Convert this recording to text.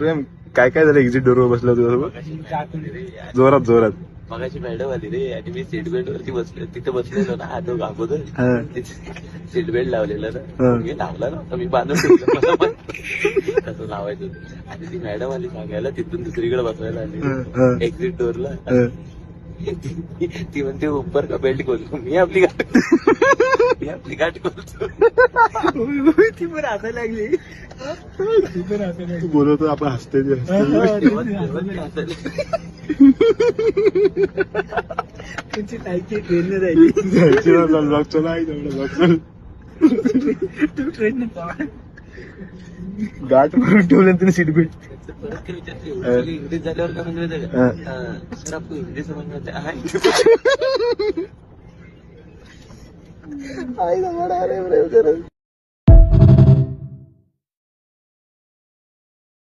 प्रेम काय काय झालं एक्झिट डोरवर बसला तुझ्यासोबत? जोरात जोरात. मगाशी मॅडम आली रे आणि मी सीट बेल्ट वरती बसलो, तिथे बसलेलो ना तो अगोदर सीट बेल्ट लावलेला ना, मी लावला ना, मी बांधून ठेवलं, मला पण कसं लावायचं. आणि ती मॅडम आली सांगायला, तिथून दुसरीकडे बसवायला आली एक्झिट डोरला. ती म्हणते उपर का बेल्ट खोलतो, मी आपली गाठ खोलतो. ती पण हसायला लागली. तू बोलवतो आपण हसते तुमची टाईपची ट्रेन न राहिली. तू ट्रेन गाठ मारून ठेवलं तिने सीट बेल्ट. परत इंग्लिश झाल्यावर का म्हणजे सर आपको हिंदी समझ में आता है?